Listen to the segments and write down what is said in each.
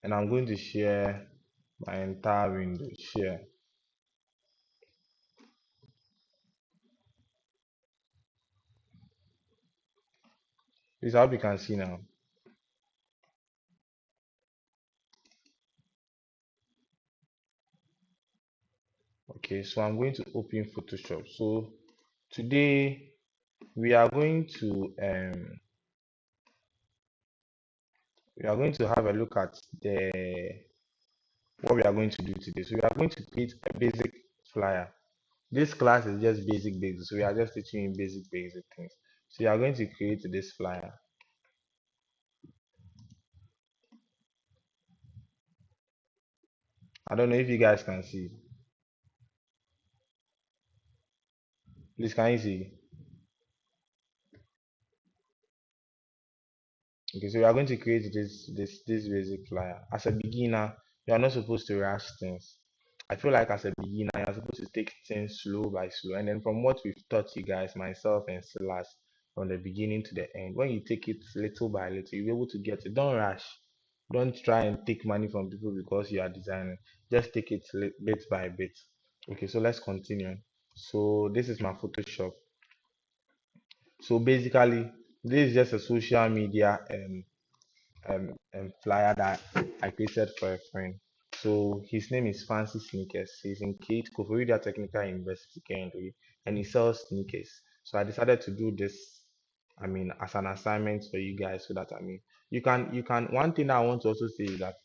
and I'm going to share my entire window. Share. This is how you can see now. Okay, so I'm going to open Photoshop. So today we are going to have a look at the what we are going to do today. So we are going to create a basic flyer. This class is just basic. So we are just teaching you basic things. So you are going to create this flyer. I don't know if you guys can see. Please, can you see? Okay, so we are going to create this basic flyer. As a beginner, you are not supposed to rush things. I feel like as a beginner, you're supposed to take things slow by slow. And then from what we've taught you guys, myself and Silas, from the beginning to the end, when you take it little by little, you'll be able to get it. Don't rush. Don't try and take money from people because you are designing. Just take it bit by bit. Okay, so let's continue. So this is my Photoshop. So basically, this is just a social media flyer that I created for a friend. So his name is Fancy Sneakers. He's in Kate Koforidua Technical University currently, and he sells sneakers. So I decided to do this. I mean, as an assignment for you guys, so that you can. One thing that I want to also say is that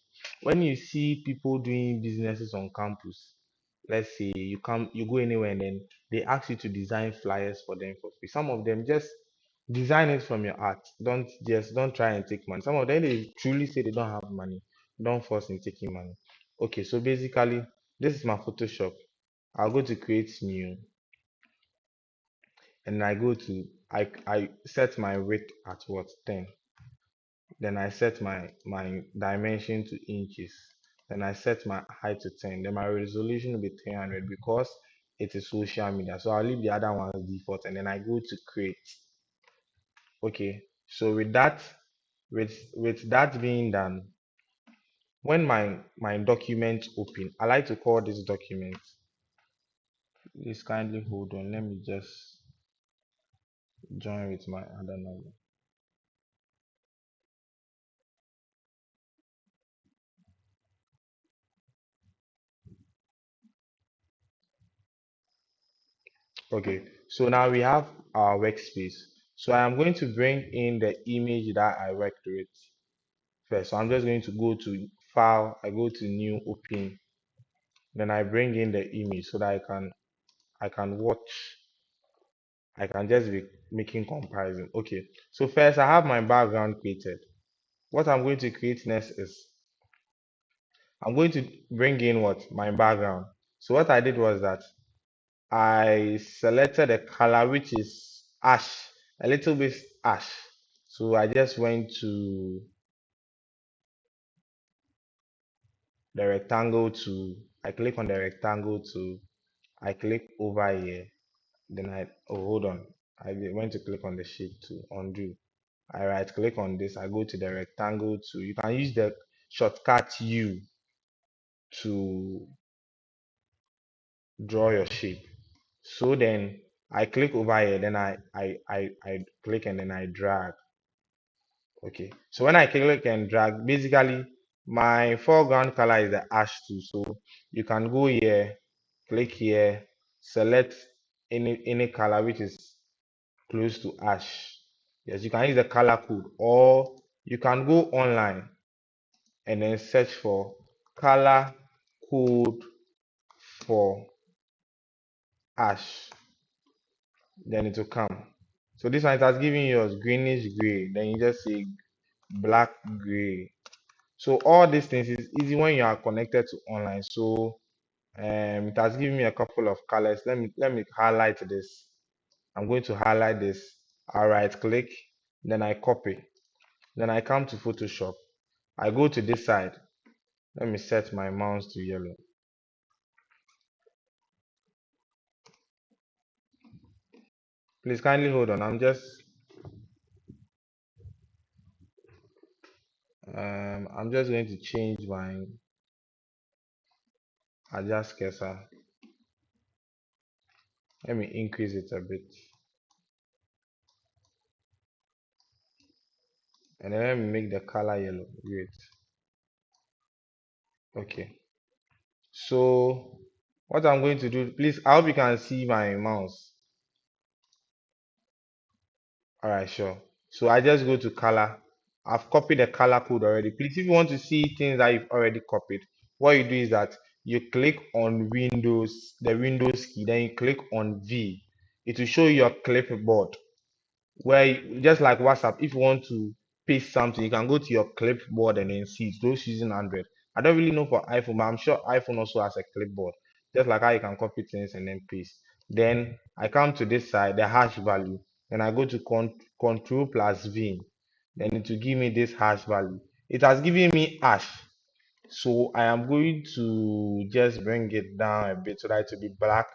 when you see people doing businesses on campus, let's say you go anywhere and then they ask you to design flyers for them for free. Some of them just design it from your art. Don't try and take money. Some of them they truly say they don't have money. Don't force in taking money. Okay, so basically this is my Photoshop. I'll go to create new, and I set my width at what 10. Then I set my dimension to inches. Then I set my height to 10. Then my resolution will be 300 because it is social media. So I'll leave the other ones default, and then I go to create. Okay, so with that being done, when my document open, I like to call this document. Please kindly hold on. Let me just join with my other number. Okay, so now we have our workspace. So I am going to bring in the image that I worked with first. So I'm just going to go to file, I go to new open, then I bring in the image so that I can watch, I can just be making comparison. Okay, so first I have my background created. What I'm going to create next is I'm going to bring in what my background. So what I did was that I selected a color which is ash, a little bit ash. So I just went to the rectangle to, I click on the rectangle to, I click over here. Then hold on. Went to click on the shape to undo. I right click on this. I go to the rectangle to, you can use the shortcut U to draw your shape. So then I click over here, then I click and then I drag. Okay, so when I click and drag, basically my foreground color is the ash too. So you can go here, click here, select any color which is close to ash. Yes, you can use the color code, or you can go online and then search for color code for ash. Then it will come. So this one it has given you as greenish gray. Then you just say black gray. So all these things is easy when you are connected to online. So it has given me a couple of colors. Let me highlight this. I'm going to highlight this. I right click, then I copy. Then I come to Photoshop. I go to this side. Let me set my mouse to yellow. Please kindly hold on. I'm just going to change my adjust cursor. Let me increase it a bit, and then let me make the color yellow. Great. Okay. So what I'm going to do, please, I hope you can see my mouse. All right, sure. So I just go to color. I've copied the color code already. Please, if you want to see things that you've already copied, what you do is that you click on Windows, the Windows key, then you click on V. It will show you your clipboard where just like WhatsApp, if you want to paste something, you can go to your clipboard and then see it. Those using Android. I don't really know for iPhone, but I'm sure iPhone also has a clipboard. Just like how you can copy things and then paste. Then I come to this side, the hash value. Then I go to Control plus V. Then it will give me this hash value. It has given me hash. So I am going to just bring it down a bit so that it will be black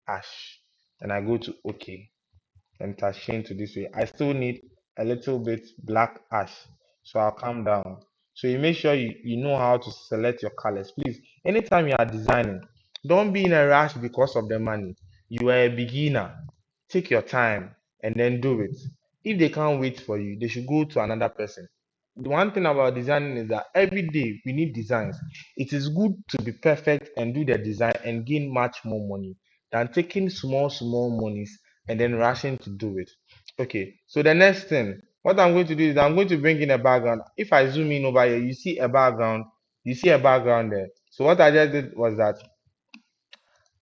hash. And I go to OK and it has changed to this way. I still need a little bit black ash. So I'll come down. So you make sure you know how to select your colors. Please, anytime you are designing, don't be in a rush because of the money. You are a beginner. Take your time and then do it. If they can't wait for you, they should go to another person. The one thing about designing is that every day we need designs. It is good to be perfect and do the design and gain much more money than taking small monies and then rushing to do it. Okay, so the next thing, what I'm going to do is I'm going to bring in a background. If I zoom in over here, you see a background there. So what I just did was that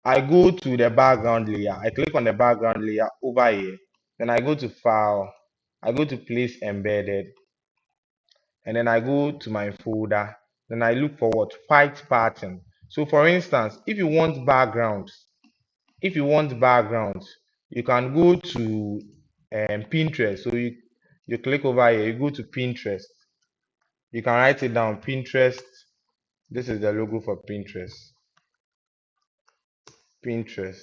I go to the background layer. I click on the background layer over here. Then I go to file. I go to place embedded. And then I go to my folder. Then I look for what? White pattern. So for instance, if you want backgrounds, you can go to Pinterest. So you click over here, you go to Pinterest. You can write it down, Pinterest. This is the logo for Pinterest. Pinterest.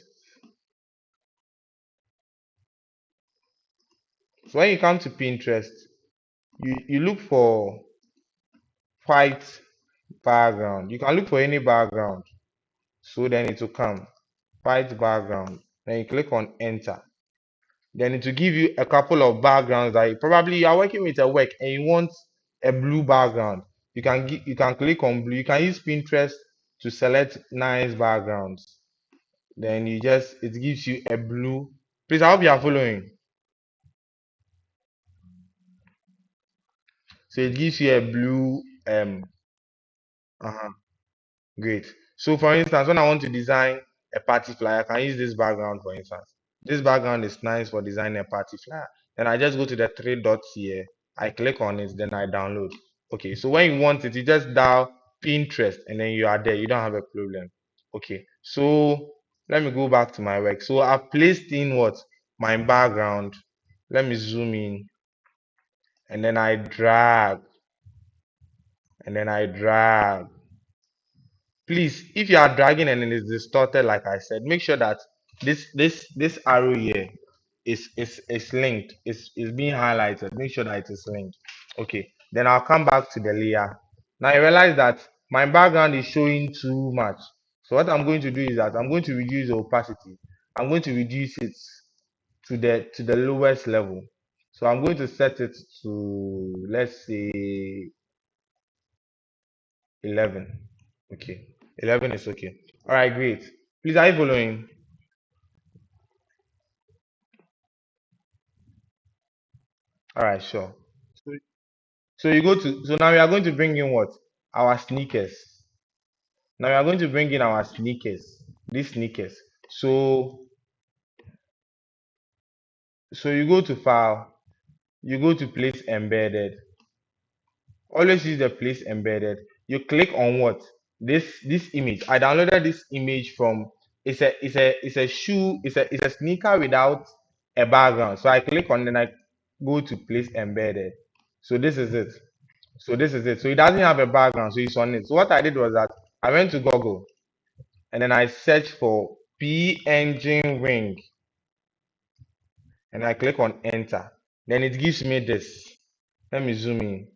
So when you come to Pinterest, you look for white background. You can look for any background. So then it will come white background. Then you click on enter. Then it will give you a couple of backgrounds that probably you are working with a work and you want a blue background. You can click on blue. You can use Pinterest to select nice backgrounds. Then it gives you a blue. Please, I hope you are following. So it gives you a blue uh great. So for instance, when I want to design a party flyer, I can use this background for instance. This background is nice for designing a party flyer. Then I just go to the three dots here. I click on it, then I download. Okay, so when you want it, you just dial Pinterest and then you are there. You don't have a problem. Okay, so let me go back to my work. So I've placed in what? My background. Let me zoom in and then I drag and then I drag. Please, if you are dragging and it is distorted, like I said, make sure that this arrow here is linked, is being highlighted. Make sure that it is linked. Okay, then I'll come back to the layer. Now I realize that my background is showing too much. So what I'm going to do is that I'm going to reduce the opacity. I'm going to reduce it to the lowest level. So I'm going to set it to, let's say, 11. Okay, 11 is okay. All right, great. Please, are you following? All right, sure. So, so you go to, so now we are going to bring in what? Our sneakers. Now we are going to bring in our sneakers, these sneakers. So, so you go to file, you go to place embedded. Always use the place embedded. You click on what? This image. I downloaded this image from, it's a shoe, it's a sneaker without a background. So I click on, then I go to place embedded. So this is it. So this is it. So it doesn't have a background, so it's on it. So what I did was that I went to Google and then I searched for P engine ring and I click on enter. Then it gives me this. Let me zoom in.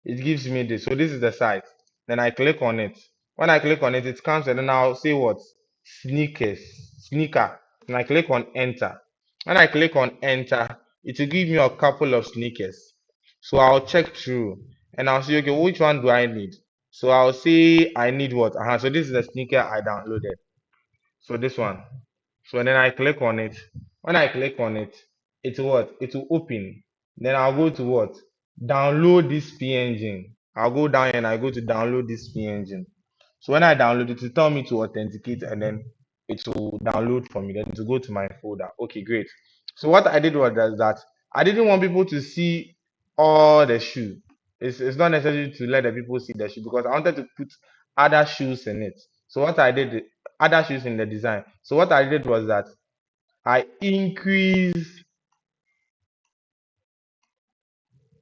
it gives me this. So this is the site. Then I click on it. When I click on it, it comes and then I'll say what? Sneakers, sneaker. And I click on enter. When I click on enter, it will give me a couple of sneakers. So I'll check through and I'll say, okay, which one do I need? So I'll say I need what? So this is the sneaker I downloaded. So this one. So then I click on it. When I click on it, it's what? It will open. Then I'll go to what? Download this PNG. I'll go down here and I go to download this PNG. So when I download it, will tell me to authenticate and then it will download for me. Then it will go to my folder. Okay, great. So what I did was that I didn't want people to see all the shoe. It's not necessary to let the people see the shoe because I wanted to put other shoes in it. So what I did, other shoes in the design. So what I did was that I increase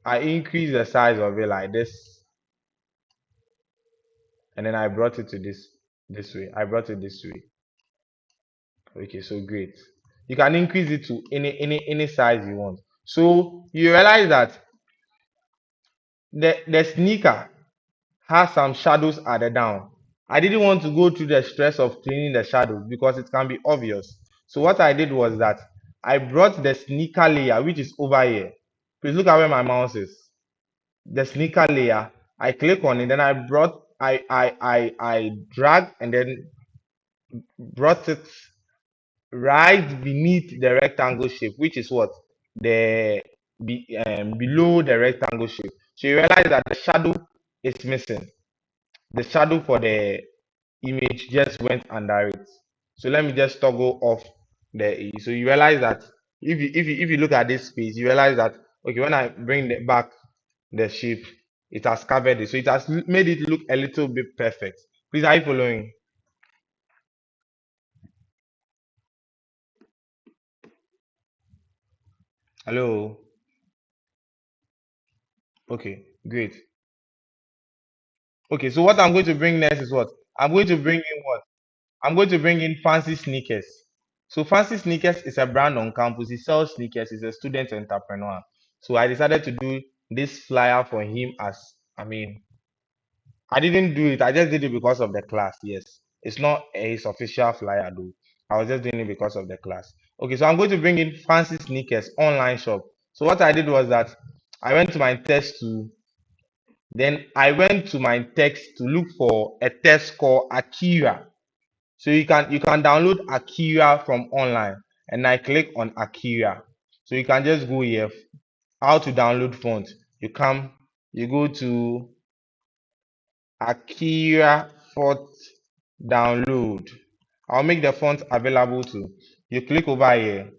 the size of it like this, and then I brought it to this way. I brought it this way. Okay, so great. You can increase it to any size you want. So you realize that the sneaker has some shadows at the down. I didn't want to go through the stress of cleaning the shadows because it can be obvious. So what I did was that I brought the sneaker layer, which is over here. Please look at where my mouse is. The sneaker layer. I click on it, then I drag and then brought it right beneath the rectangle shape, which is what below the rectangle shape. So you realize that the shadow is missing. The shadow for the image just went under it. So let me just toggle off so you realize that if you look at this space, you realize that okay, when I bring the back the shape, it has covered it. So it has made it look a little bit perfect. Please, are you following? Hello? Okay, great. Okay, so what I'm going to bring next is what? I'm going to bring in what? I'm going to bring in Fancy Sneakers. So Fancy Sneakers is a brand on campus. He sells sneakers. He's a student entrepreneur. So I decided to do this flyer for him I didn't do it. I just did it because of the class. Yes. It's not his official flyer though. I was just doing it because of the class. Okay, so I'm going to bring in Fancy Sneakers online shop. So what I did was that I went to my text to then I went to my text to look for a test called Akira. So you can download Akira from online and I click on Akira. So you can just go here, how to download font. You go to Akira font download. I'll make the font available too. You click over here.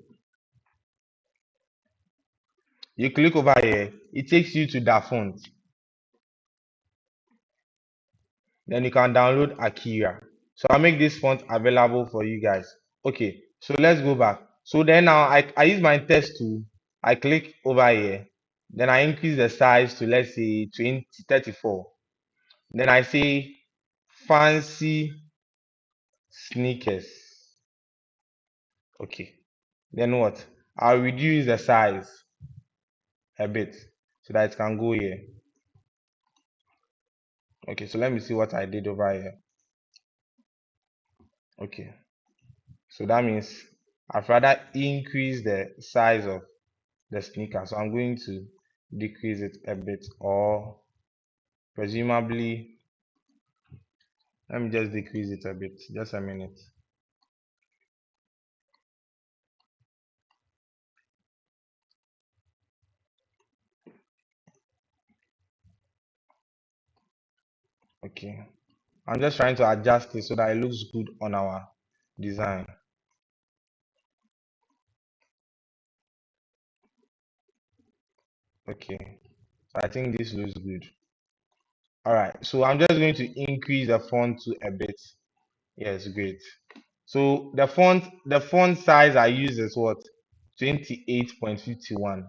You click over here. It takes you to that font. Then you can download Akira. So I'll make this font available for you guys. Okay, so let's go back. So then now I use my text tool. I click over here. Then I increase the size to let's say 34. Then I say fancy sneakers. Okay. Then what? I'll reduce the size a bit so that it can go here. Okay, so let me see what I did over here. Okay. So that means I've rather increase the size of the sneaker. So I'm going to decrease it a bit or presumably let me just decrease it a bit. Just a minute. Okay. I'm just trying to adjust it so that it looks good on our design. Okay. So I think this looks good. All right. So I'm just going to increase the font to a bit. Yes, great. So the font size I use is what? 28.51. All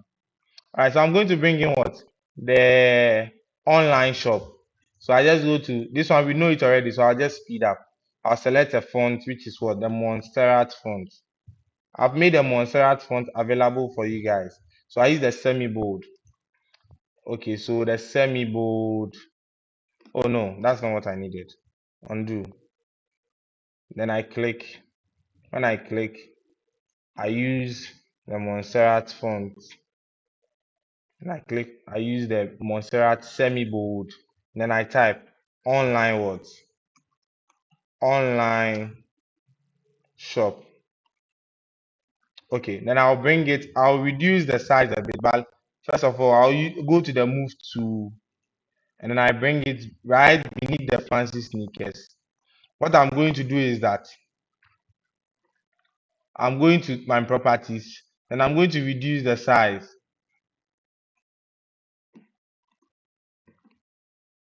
right. So I'm going to bring in what? The online shop. So I just go to this one. We know it already. So I'll just speed up. I'll select a font, which is what? The Montserrat font. I've made a Montserrat font available for you guys. So I use the semi bold. Okay, so the semi bold. Oh no, that's not what I needed. Undo. Then I click. When I click, I use the Montserrat font. And I click, I use the Montserrat semi bold. Then I type online what? Online shop. Okay, then I'll bring it, I'll reduce the size a bit, but first of all, go to the move to, and then I bring it right beneath the fancy sneakers. What I'm going to do is that I'm going to my properties, and I'm going to reduce the size.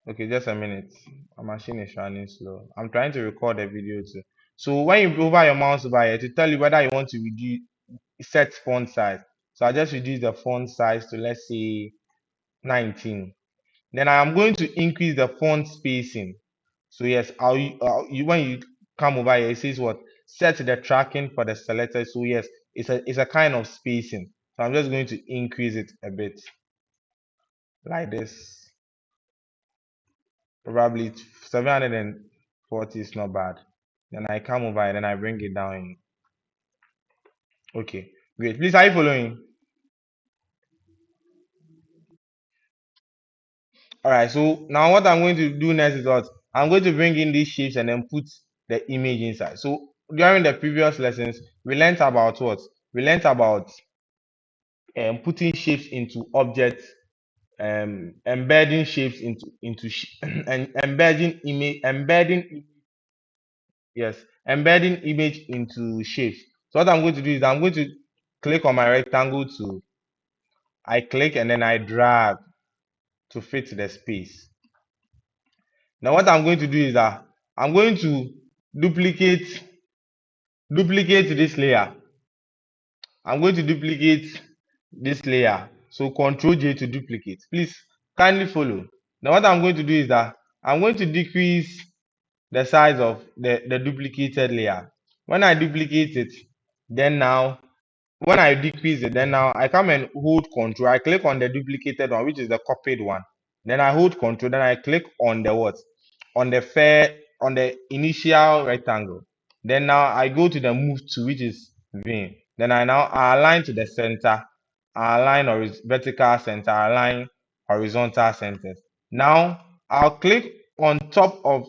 Okay, just a minute. My machine is running slow. I'm trying to record a video too. So when you hover your mouse over here to tell you whether you want to reduce set font size. So I just reduce the font size to, let's say, 19. Then I am going to increase the font spacing. So yes, when you come over here, it says what? Set the tracking for the selector. So yes, it's a kind of spacing. So I'm just going to increase it a bit like this. Probably 740 is not bad. Then I come over and then I bring it down. Okay, great. Please, are you following? All right. So now what I'm going to do next is what I'm going to bring in these shapes and then put the image inside. So during the previous lessons, we learned about what? We learned about putting shapes into objects, embedding shapes and yes, embedding image into shapes. So what I'm going to do is I'm going to click on my rectangle tool. I click and then I drag to fit the space. Now what I'm going to do is that I'm going to duplicate this layer. I'm going to duplicate this layer. So Control J to duplicate. Please kindly follow. Now what I'm going to do is that I'm going to decrease the size of the duplicated layer. When I duplicate it, then now when I decrease it, then now I come and hold Control. I click on the duplicated one, which is the copied one. Then I hold Control. Then I click on the what? On the initial rectangle. Then now I go to the move to, which is V. Then I align to the center. I align vertical center. I align horizontal centers. Now I'll click on top of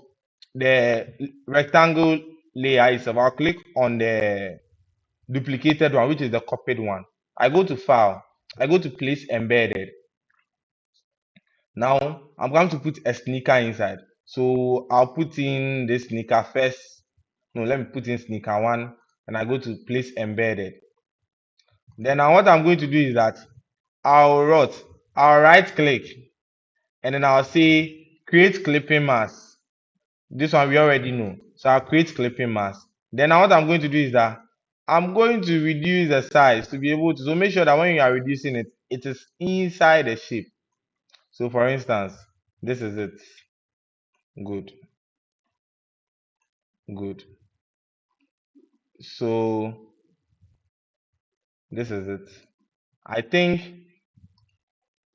the rectangle layer itself. I'll click on the duplicated one, which is the copied one. I go to file, I go to place embedded. Now I'm going to put a sneaker inside. So I'll put in this sneaker first. No, let me put in sneaker one and I go to place embedded. Then now what I'm going to do is that I'll right click and then I'll say create clipping mask. This one we already know. So I'll create clipping mask. Then now what I'm going to do is that I'm going to reduce the size to be able to, so make sure that when you are reducing it, it is inside the shape. So for instance, this is it. Good, good. So this is it. I think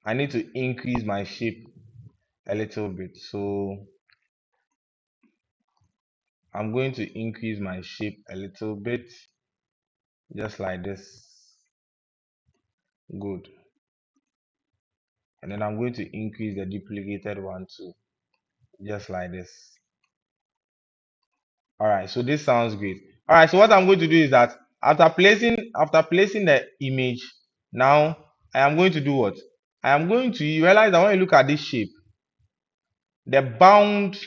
I need to increase my shape a little bit. So I'm going to increase my shape a little bit, just like this. Good. And then I'm going to increase the duplicated one too, just like this. All right, so this sounds great. All right, so what I'm going to do is that after placing the image, now I am going to do what? I am going to, you realize that when you look at this shape, the bound,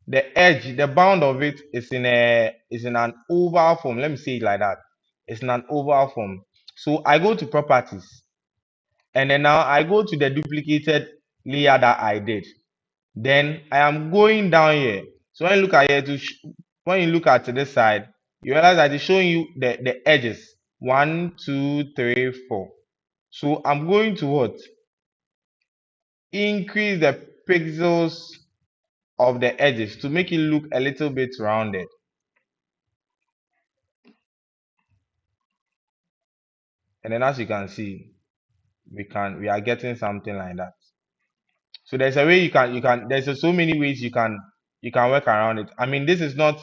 the edge, the bound of it is in an oval form. Let me say it like that. It's in an oval form. So I go to properties, and then now I go to the duplicated layer that I did. Then I am going down here. So when you look at here, when you look at this side, you realize that it's showing you the edges. 1, 2, 3, 4. So I'm going to what? Increase the pixels of the edges to make it look a little bit rounded. And then as you can see, we are getting something like that. So there's a way there's so many ways you can work around it. I mean, this is not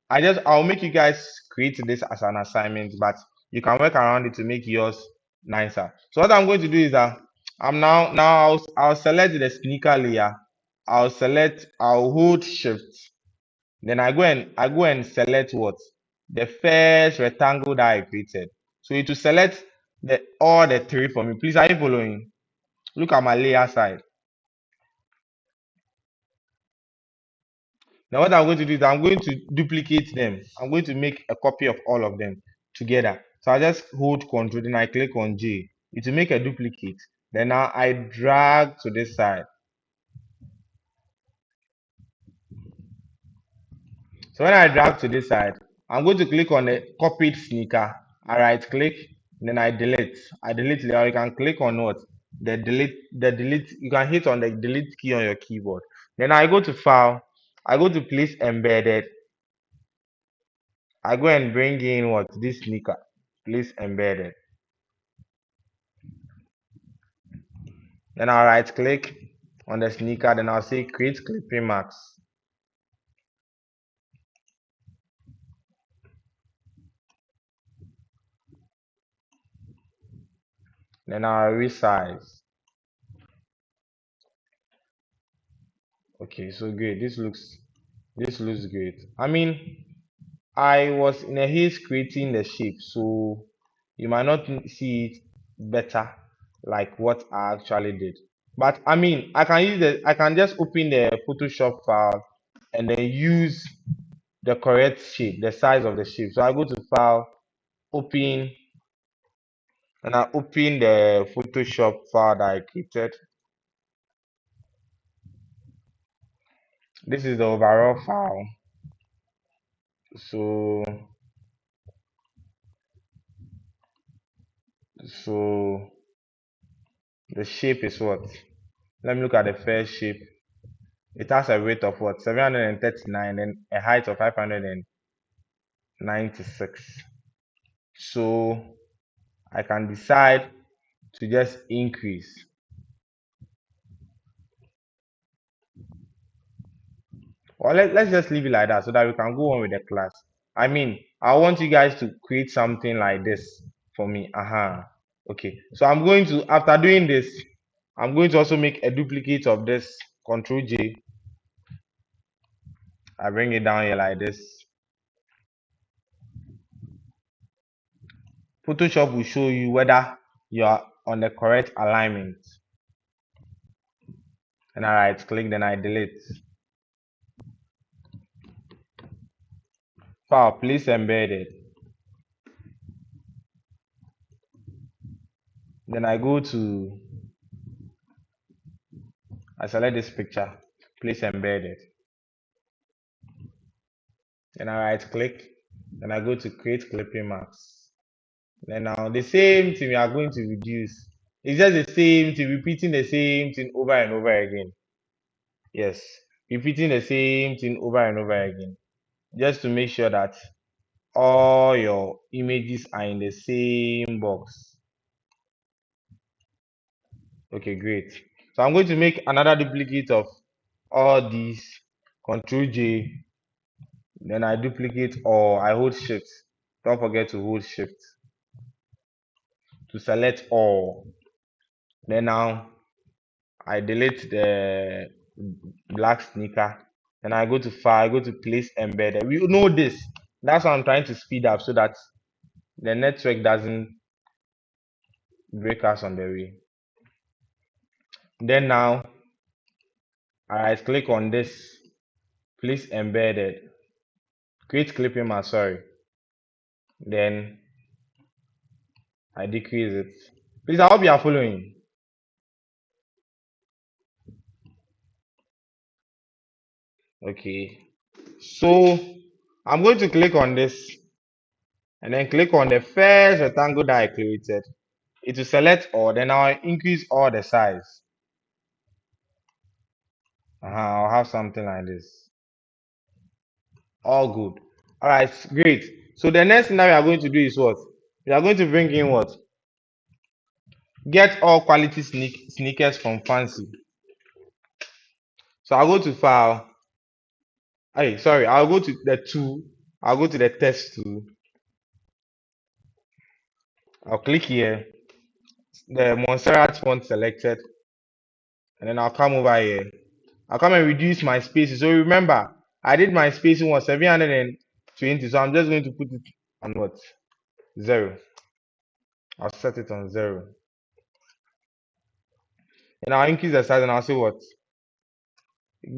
I'll make you guys create this as an assignment, but you can work around it to make yours nicer. So what I'm going to do is that I'll select the sneaker layer. I'll hold shift. Then I go and select what? The first rectangle that I created. So it will select all the three for me. Please, are you following? Look at my layer side. Now what I'm going to do is I'm going to duplicate them. I'm going to make a copy of all of them together. So I just hold Control, then I click on J. It will make a duplicate. Then now I drag to this side. So when I drag to this side, I'm going to click on the copied sneaker. I right click, then I delete. I delete it, or you can click on what? The delete, you can hit on the delete key on your keyboard. Then I go to file, I go to place embedded. I go and bring in what? This sneaker. Place embedded. Then I'll right click on the sneaker, then I'll say create clipping marks. Then I'll resize. Okay, so great. This looks great. I mean, I was in a haste creating the shape, so you might not see it better like what I actually did. But I mean, I can just open the Photoshop file and then use the correct shape, the size of the shape. So I go to file, open, and I open the Photoshop file that I created. This is the overall file. So so the shape is what? Let me look at the first shape. It has a width of what? 739 and a height of 596. So I can decide to just increase. Or let's just leave it like that so that we can go on with the class. I mean, I want you guys to create something like this for me. Okay. So I'm going to, after doing this, I'm going to also make a duplicate of this. Control J. I bring it down here like this. Photoshop will show you whether you are on the correct alignment. And I right click, then I delete. File, place embedded. Then I select this picture, place embedded. Then I right click, then I go to create clipping marks. Then now the same thing we are going to reduce. It's just the same thing, repeating the same thing over and over again. Yes, repeating the same thing over and over again. Just to make sure that all your images are in the same box. Okay, great. So I'm going to make another duplicate of all these. Control J, then I duplicate or I hold shift. Don't forget to hold shift to select all. Then now I delete the black sneaker. Then I go to file, I go to place embedded. We know this. That's why I'm trying to speed up so that the network doesn't break us on the way. Then now I right click on this, place embedded, create clipping mask, sorry. Then I decrease it. Please, I hope you are following. Okay. So I'm going to click on this and then click on the first rectangle that I created. It will select all, then I'll increase all the size. I'll have something like this. All good. All right, great. So the next thing that we are going to do is what? We are going to bring in what? Get all quality sneakers from Fancy. So I'll go to file. Hey, sorry, I'll go to the tool. I'll go to the test tool. I'll click here. The Montserrat font selected, and then I'll come over here. I'll come and reduce my spacing. So remember, I did my spacing was 720. So I'm just going to put it on what? 0. I'll set it on 0. And I'll increase the size and I'll say what?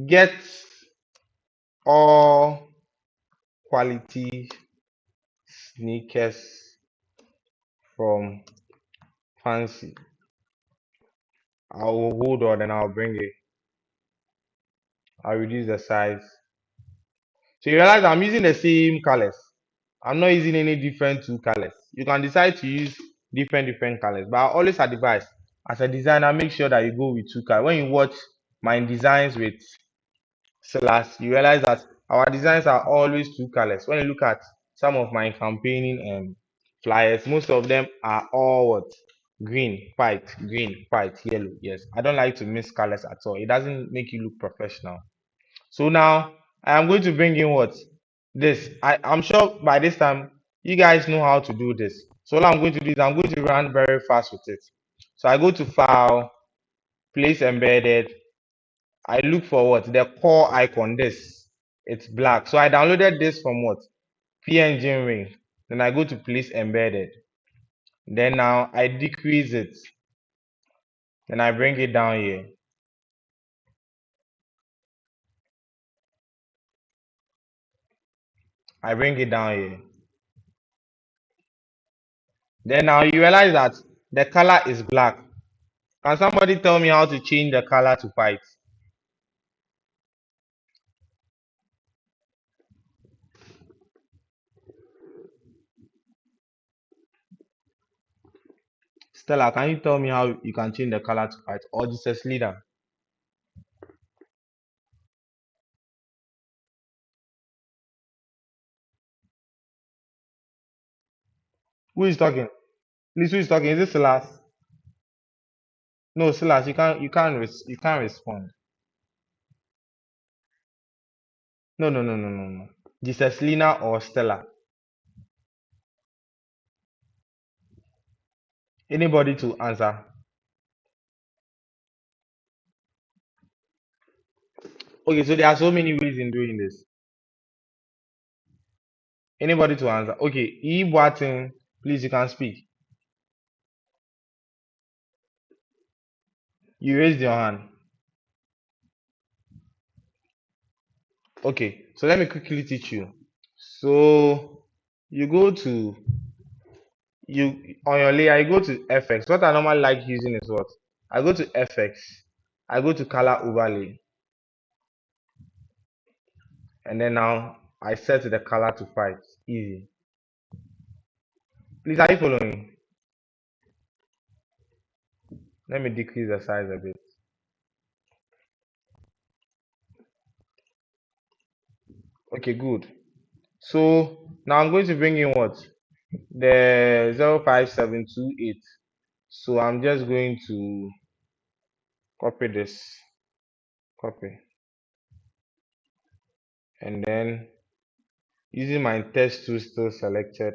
Get all quality sneakers from Fancy. I'll hold on and I'll bring it. I'll reduce the size. So you realize I'm using the same colors. I'm not using any different two colors. You can decide to use different colors, but I always advise as a designer, make sure that you go with two colors. When you watch my designs with Silas, you realize that our designs are always two colors. When you look at some of my campaigning flyers, most of them are all what? Green, white, yellow. Yes, I don't like to mix colors at all. It doesn't make you look professional. So now I am going to bring in what? This. I'm sure by this time you guys know how to do this. So all I'm going to do is I'm going to run very fast with it. So I go to file, place embedded. I look for what? The core icon, this. It's black. So I downloaded this from what? PNG ring. Then I go to place embedded. Then now I decrease it. Then I bring it down here. I bring it down here. Then now you realize that the color is black. Can somebody tell me how to change the color to white? Stella, can you tell me how you can change the color to white? Or Jesus leader? Who is talking? Please, who is talking? Is it Silas? No, Silas, you can't respond. No. Jesus Lina or Stella? Anybody to answer? Okay, so there are so many ways in doing this. Anybody to answer? Okay, E Boatin, please you can speak. You raised your hand. Okay, so let me quickly teach you. So you go to you on your layer, you go to FX. What I normally like using is what? I go to FX, I go to color overlay, and then now I set the color to white. Easy. Please, are you following? Let me decrease the size a bit. Okay, good. So now I'm going to bring in what? The 05728. So I'm just going to copy this, copy, and then using my text tool still selected,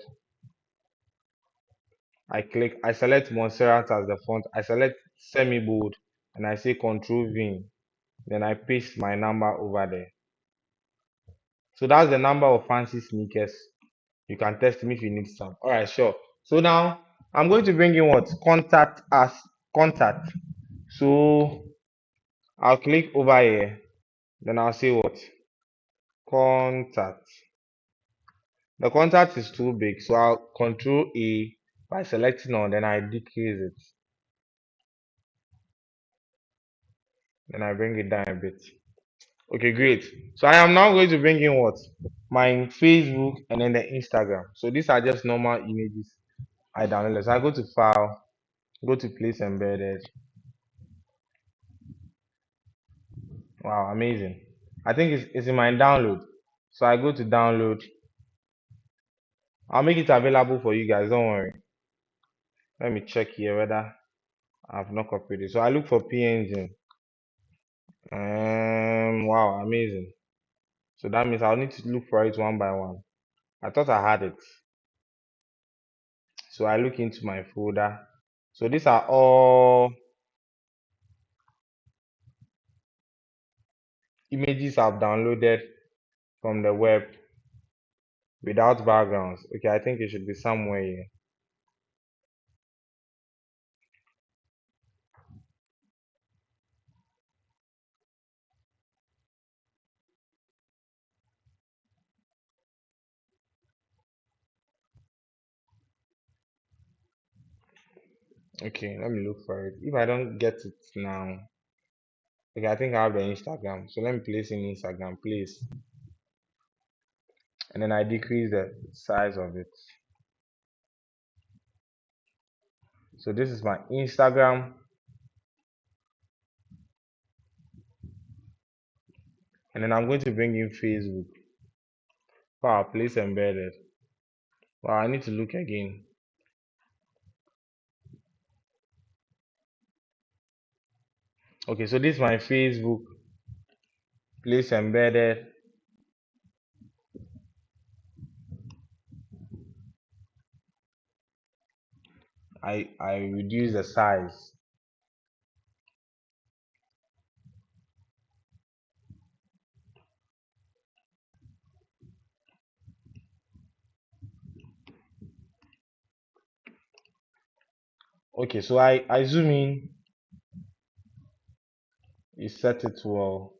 I select Montserrat as the font, I select semi bold, and I say Control V. Then I paste my number over there. So that's the number of fancy sneakers. You can test me if you need some. All right, sure. So now I'm going to bring in what? Contact as contact. So I'll click over here. Then I'll say what? Contact. The contact is too big, so I'll Control A by selecting all. Then I decrease it. Then I bring it down a bit. Okay, great. So I am now going to bring in what? My Facebook and then the Instagram. So these are just normal images I downloaded. So I go to file, go to place embedded. Wow, amazing. I think it's in my download. So I go to download. I'll make it available for you guys. Don't worry. Let me check here whether I've not copied it. So I look for PNG Wow, amazing. So that means I'll need to look for it one by one. I thought I had it. So I look into my folder. So these are all images I've downloaded from the web without backgrounds. Okay, I think it should be somewhere here. Okay, let me look for it. If I don't get it now, okay, I think I have the Instagram. So let me place in Instagram, please. And then I decrease the size of it. So this is my Instagram. And then I'm going to bring in Facebook. Wow, place embedded. Wow, I need to look again. Okay, so this is my Facebook. Place embedded. I reduce the size. Okay, so I zoom in. You set it well.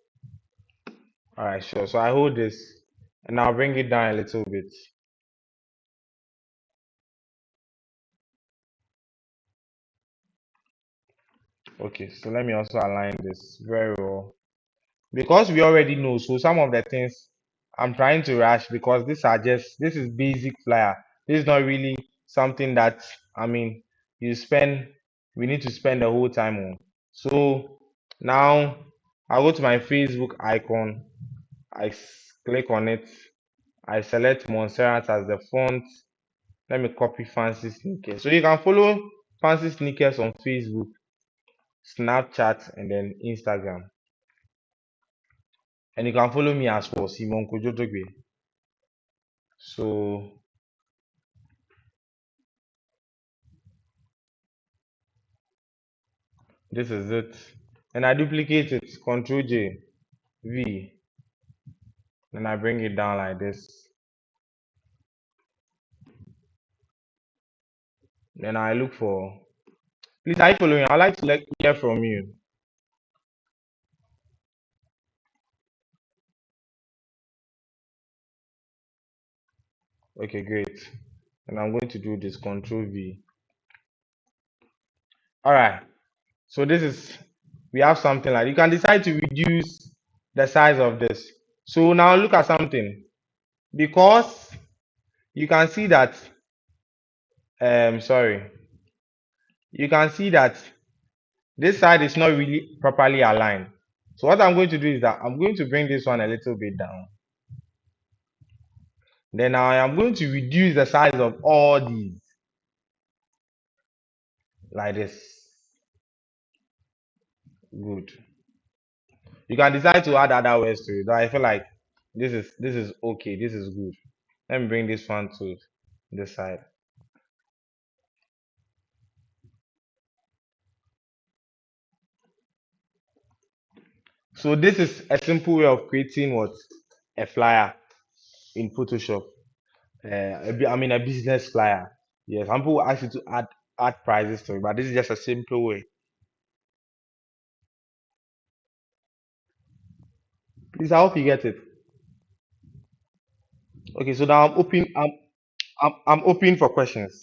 Alright, sure. So I hold this and I'll bring it down a little bit. Okay, so let me also align this very well. Because we already know, so some of the things I'm trying to rush because this is basic flyer. This is not really something that, I mean, you spend, we need to spend the whole time on. So now I go to my Facebook icon, click on it, I select Montserrat as the font. Let me copy Fancy Sneakers. So you can follow Fancy Sneakers on Facebook, Snapchat, and then Instagram. And you can follow me as well, Simon Kojotogbe. So this is it. And I duplicate it, Control J, V. Then I bring it down like this. Then I look for, please, are you following? I'd like to hear from you. Okay, great. And I'm going to do this, Control V. All right. So this is, we have something like, you can decide to reduce the size of this. So now look at something. Because you can see that, sorry, you can see that this side is not really properly aligned. So what I'm going to do is that I'm going to bring this one a little bit down. Then I am going to reduce the size of all these like this. Good. You can decide to add other words to it. But I feel like this is okay. This is good. Let me bring this one to this side. So this is a simple way of creating what a flyer in Photoshop. I mean a business flyer. Yes, some people ask you to add prices to it, but this is just a simple way. Please, I hope you get it. Okay, so now I'm open for questions.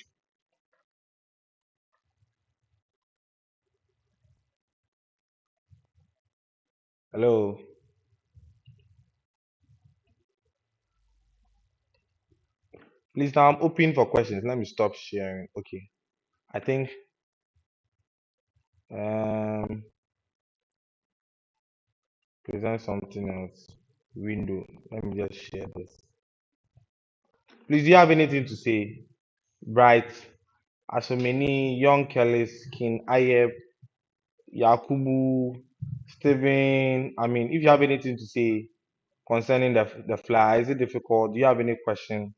Hello. Please, now I'm open for questions. Let me stop sharing. Okay. I think um present something else. Window. Let me just share this. Please, do you have anything to say? Bright. Asomeni, Young Kelly, King Ayeb, Yakubu, Steven, I mean, if you have anything to say concerning the flyer, is it difficult? Do you have any question?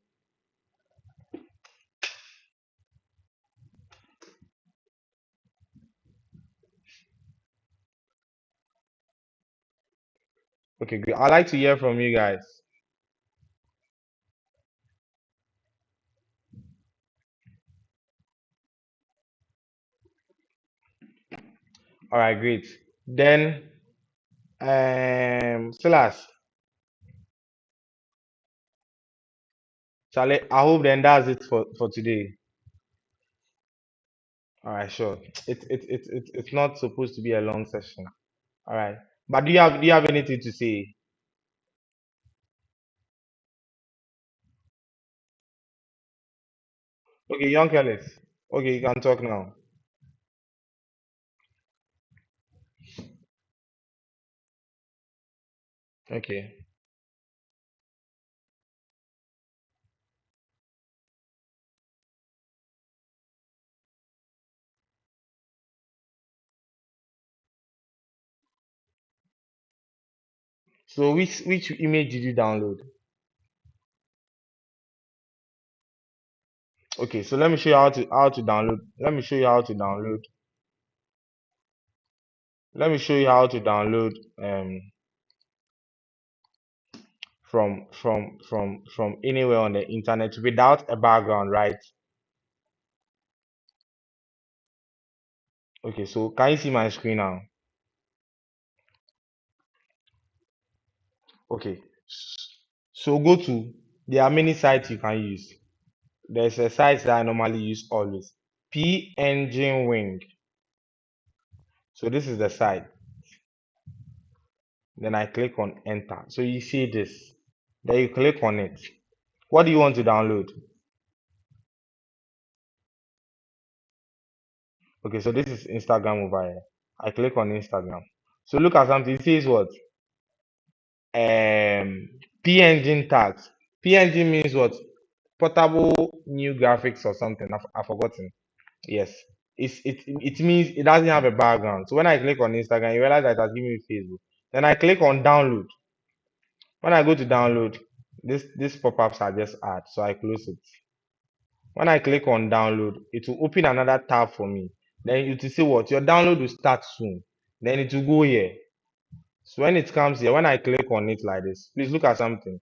Okay, good. I'd like to hear from you guys. All right, great. Then, Silas, Charlie, I hope then that's it for today. All right, sure. It's not supposed to be a long session. All right. But do you have anything to say? Okay, young Ellis. Okay, you can talk now. Okay. So which image did you download? Okay, so let me show you how to download. Let me show you how to download. Let me show you how to download from anywhere on the internet without a background, right? Okay, so can you see my screen now? Okay. So go to, there are many sites you can use. There's a site that I normally use always. P Engine Wing. So this is the site. Then I click on enter. So you see this. Then you click on it. What do you want to download? Okay, so this is Instagram over here. I click on Instagram. So look at something. It says what? P-Engine tags. P-Engine means what? Portable new graphics or something. I've forgotten. Yes. It means it doesn't have a background. So when I click on Instagram, you realize that it has given me Facebook. Then I click on download. When I go to download, this pop-ups are just add. So I close it. When I click on download, it will open another tab for me. Then you will see what your download will start soon. Then it will go here. So when it comes here, when I click on it like this, please look at something.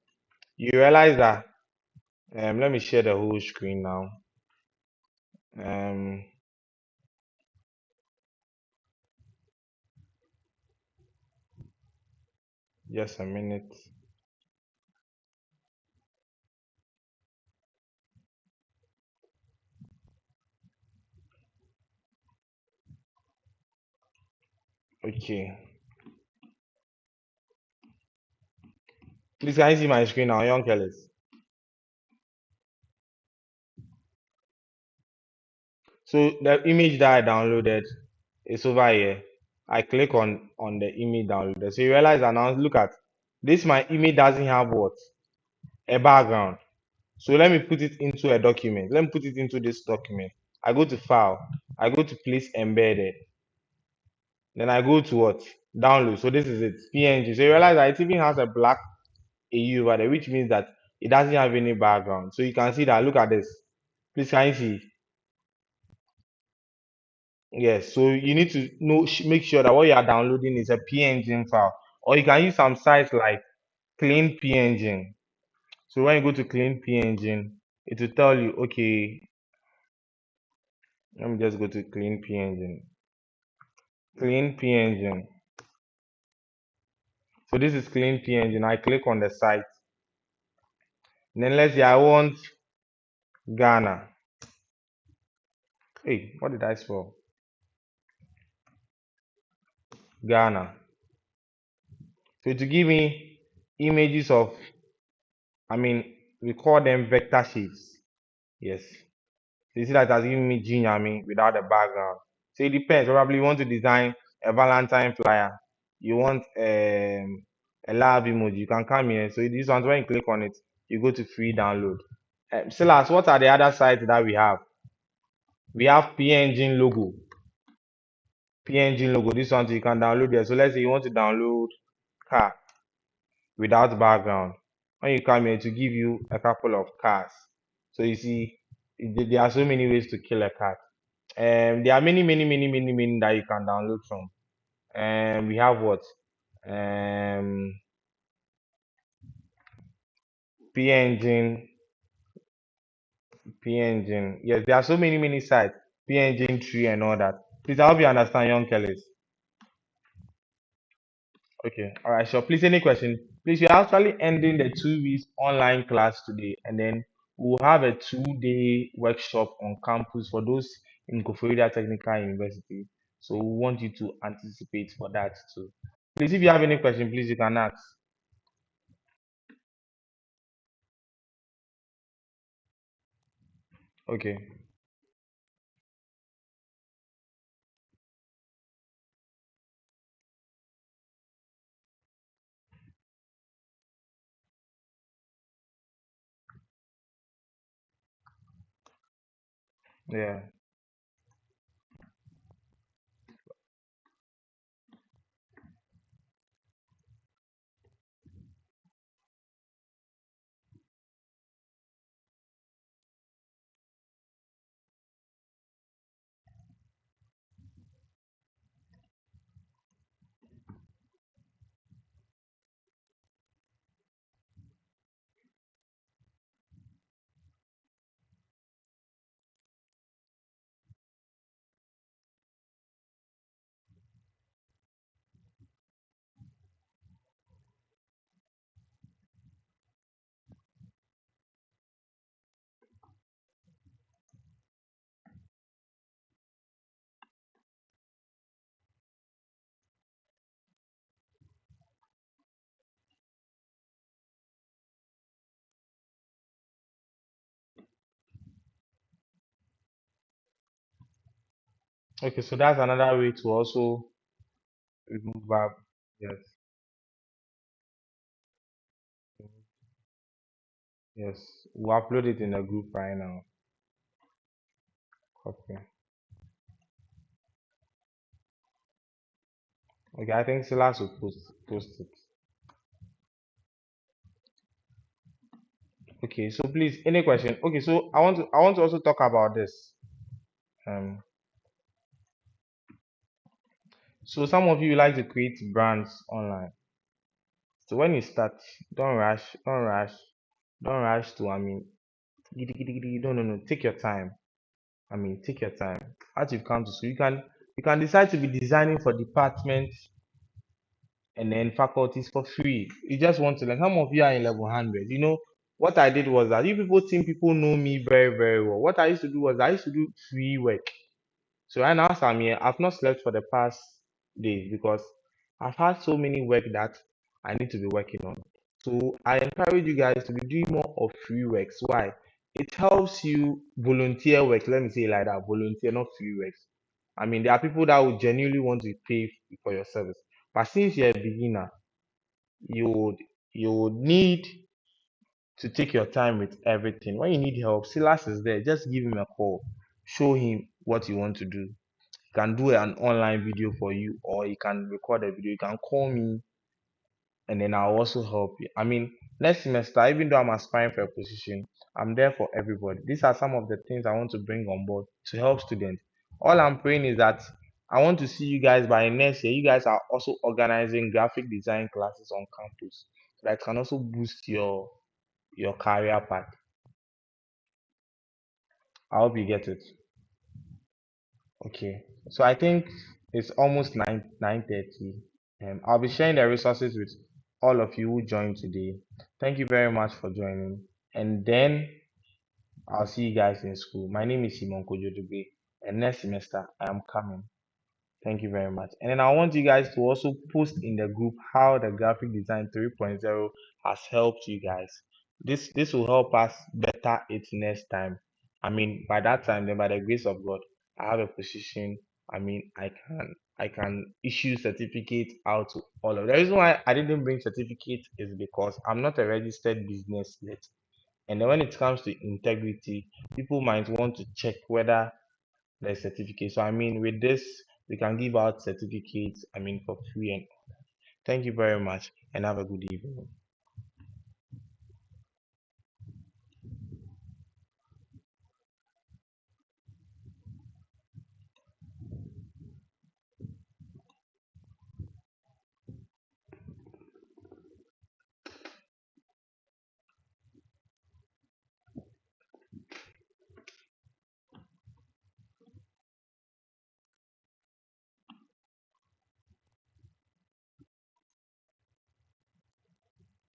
You realize that let me share the whole screen now. Um just a minute. Okay. Please can you see my screen now, young Kellis? So the image that I downloaded is over here. I click on the image downloaded. So you realize that now look at this my image doesn't have what? A background. So let me put it into a document. Let me put it into this document. I go to file. I go to place embedded. Then I go to what? Download. So this is it. PNG. So you realize that it even has a black AU over there, which means that it doesn't have any background. So you can see that. Look at this. Please can you see? Yes. So you need to know make sure that what you are downloading is a PNG file. Or you can use some sites like Clean PNG. So when you go to Clean PNG, it will tell you, okay, let me just go to Clean PNG. Clean PNG. So this is Clean PNG. I click on the site. And then let's say I want Ghana. Hey, what did I spell? Ghana. So to give me images of, I mean, we call them vector shapes. Yes. So you see that it has given me Ginyami without the background. So it depends. Probably you want to design a Valentine flyer. You want a love emoji. You can come here. So this one, when you click on it, you go to free download. Silas, what are the other sites that we have? We have PNG logo. PNG logo. This one you can download there. So let's say you want to download car without background. When you come here to give you a couple of cars. So you see, there are so many ways to kill a cat. There are many that you can download from. We have what? Um, PNG, PNG. Yes, there are so many sites. PNG tree and all that. Please, I hope you understand, young Kellys. Okay, all right, sure. Please, any question? Please, we're actually ending the 2 weeks online class today, and then we'll have a 2 day workshop on campus for those in Koforidua Technical University. So we want you to anticipate for that too. Please, if you have any question, please you can ask. Okay, yeah. Okay, so that's another way to also remove that. Yes, yes. We'll upload it in the group right now. Copy. Okay, I think Silas will post it. Okay, so please, any question? Okay, so I want to also talk about this. Um, so some of you like to create brands online. So when you start, don't rush to. I mean, giddy, giddy, giddy, no. Take your time. I mean, take your time. As you come to school, you can decide to be designing for departments and then faculties for free. You just want to learn. Some of you are in level 100. What I did was that you people think people know me very, very well. What I used to do was I used to do free work. So right now, as I'm here, I've not slept for the past days because I've had so many work that I need to be working on. So I encourage you guys to be doing more of free works. Why? It helps you volunteer work. Let me say it like that, volunteer, not free works. I mean, there are people that would genuinely want to pay for your service. But since you're a beginner, you would you would need to take your time with everything. When you need help, Silas is there. Just give him a call. Show him what you want to do. He can do an online video for you, or he can record a video. You can call me, and then I'll also help you. I mean, next semester, even though I'm aspiring for a position, I'm there for everybody. These are some of the things I want to bring on board to help students. All I'm praying is that I want to see you guys by next year. You guys are also organizing graphic design classes on campus that can also boost your career path. I hope you get it. Okay. So I think it's almost 9:30. I'll be sharing the resources with all of you who joined today. Thank you very much for joining. And then I'll see you guys in school. My name is Simon Kojodube, and next semester I am coming. Thank you very much. And then I want you guys to also post in the group how the graphic design 3.0 has helped you guys. This will help us better it next time. I mean, by that time, then by the grace of God, I have a position. I mean, I can issue certificate out to all of. The reason why I didn't bring certificate is because I'm not a registered business yet. And then when it comes to integrity, people might want to check whether the certificate. So I mean, with this We can give out certificates, I mean, for free. And thank you very much and have a good evening.